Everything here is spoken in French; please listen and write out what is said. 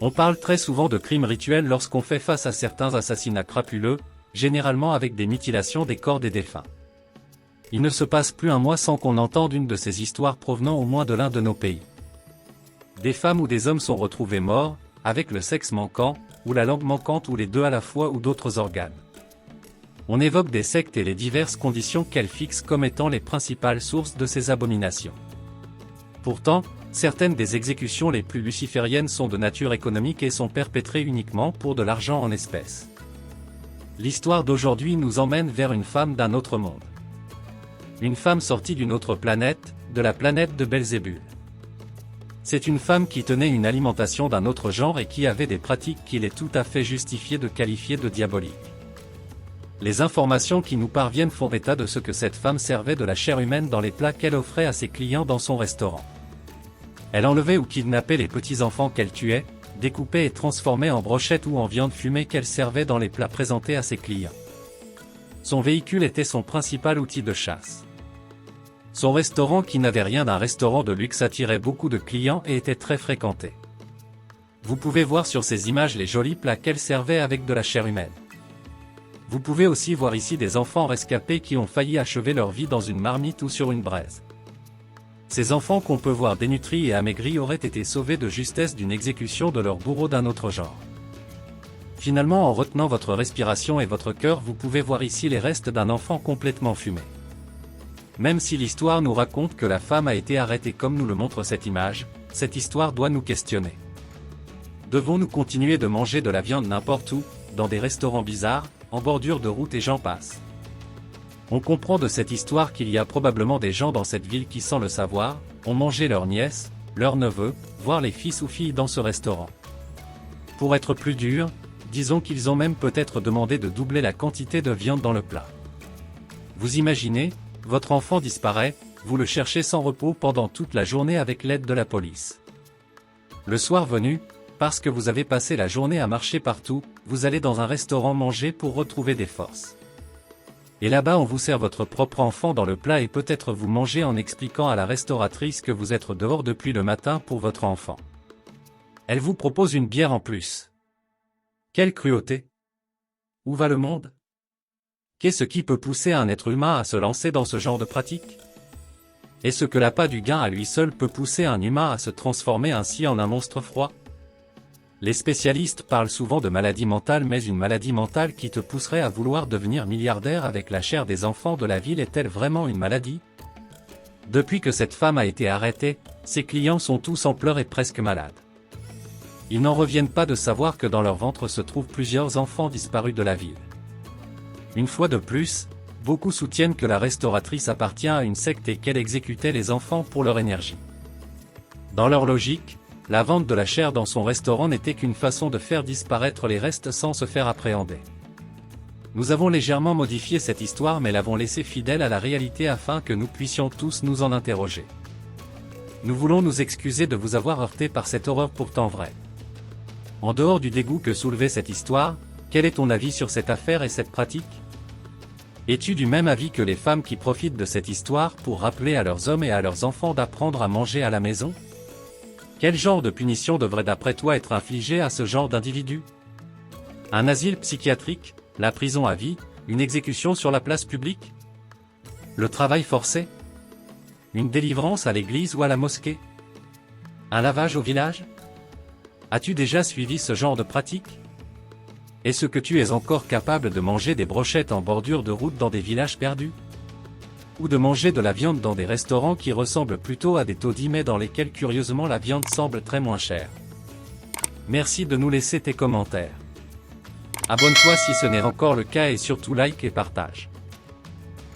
On parle très souvent de crimes rituels lorsqu'on fait face à certains assassinats crapuleux, généralement avec des mutilations des corps des défunts. Il ne se passe plus un mois sans qu'on entende une de ces histoires provenant au moins de l'un de nos pays. Des femmes ou des hommes sont retrouvés morts, avec le sexe manquant, ou la langue manquante ou les deux à la fois ou d'autres organes. On évoque des sectes et les diverses conditions qu'elles fixent comme étant les principales sources de ces abominations. Pourtant, certaines des exécutions les plus lucifériennes sont de nature économique et sont perpétrées uniquement pour de l'argent en espèces. L'histoire d'aujourd'hui nous emmène vers une femme d'un autre monde. Une femme sortie d'une autre planète, de la planète de Belzébul. C'est une femme qui tenait une alimentation d'un autre genre et qui avait des pratiques qu'il est tout à fait justifié de qualifier de diaboliques. Les informations qui nous parviennent font état de ce que cette femme servait de la chair humaine dans les plats qu'elle offrait à ses clients dans son restaurant. Elle enlevait ou kidnappait les petits-enfants qu'elle tuait, découpait et transformait en brochettes ou en viande fumée qu'elle servait dans les plats présentés à ses clients. Son véhicule était son principal outil de chasse. Son restaurant, qui n'avait rien d'un restaurant de luxe, attirait beaucoup de clients et était très fréquenté. Vous pouvez voir sur ces images les jolis plats qu'elle servait avec de la chair humaine. Vous pouvez aussi voir ici des enfants rescapés qui ont failli achever leur vie dans une marmite ou sur une braise. Ces enfants qu'on peut voir dénutris et amaigris auraient été sauvés de justesse d'une exécution de leur bourreau d'un autre genre. Finalement, en retenant votre respiration et votre cœur, vous pouvez voir ici les restes d'un enfant complètement fumé. Même si l'histoire nous raconte que la femme a été arrêtée comme nous le montre cette image, cette histoire doit nous questionner. Devons-nous continuer de manger de la viande n'importe où, dans des restaurants bizarres, en bordure de route et j'en passe? On comprend de cette histoire qu'il y a probablement des gens dans cette ville qui, sans le savoir, ont mangé leurs nièces, leurs neveux, voire les fils ou filles dans ce restaurant. Pour être plus dur, disons qu'ils ont même peut-être demandé de doubler la quantité de viande dans le plat. Vous imaginez, votre enfant disparaît, vous le cherchez sans repos pendant toute la journée avec l'aide de la police. Le soir venu, parce que vous avez passé la journée à marcher partout, vous allez dans un restaurant manger pour retrouver des forces. Et là-bas on vous sert votre propre enfant dans le plat et peut-être vous mangez en expliquant à la restauratrice que vous êtes dehors depuis le matin pour votre enfant. Elle vous propose une bière en plus. Quelle cruauté! Où va le monde? Qu'est-ce qui peut pousser un être humain à se lancer dans ce genre de pratique? Est-ce que l'appât du gain à lui seul peut pousser un humain à se transformer ainsi en un monstre froid? Les spécialistes parlent souvent de maladie mentale, mais une maladie mentale qui te pousserait à vouloir devenir milliardaire avec la chair des enfants de la ville est-elle vraiment une maladie? Depuis que cette femme a été arrêtée, ses clients sont tous en pleurs et presque malades. Ils n'en reviennent pas de savoir que dans leur ventre se trouvent plusieurs enfants disparus de la ville. Une fois de plus, beaucoup soutiennent que la restauratrice appartient à une secte et qu'elle exécutait les enfants pour leur énergie. Dans leur logique, la vente de la chair dans son restaurant n'était qu'une façon de faire disparaître les restes sans se faire appréhender. Nous avons légèrement modifié cette histoire mais l'avons laissée fidèle à la réalité afin que nous puissions tous nous en interroger. Nous voulons nous excuser de vous avoir heurté par cette horreur pourtant vraie. En dehors du dégoût que soulevait cette histoire, quel est ton avis sur cette affaire et cette pratique? Es-tu du même avis que les femmes qui profitent de cette histoire pour rappeler à leurs hommes et à leurs enfants d'apprendre à manger à la maison? Quel genre de punition devrait d'après toi être infligée à ce genre d'individus? Un asile psychiatrique, la prison à vie, une exécution sur la place publique? Le travail forcé? Une délivrance à l'église ou à la mosquée? Un lavage au village? As-tu déjà suivi ce genre de pratique? Est-ce que tu es encore capable de manger des brochettes en bordure de route dans des villages perdus? Ou de manger de la viande dans des restaurants qui ressemblent plutôt à des taudis mais dans lesquels curieusement la viande semble très moins chère? Merci de nous laisser tes commentaires. Abonne-toi si ce n'est encore le cas et surtout like et partage.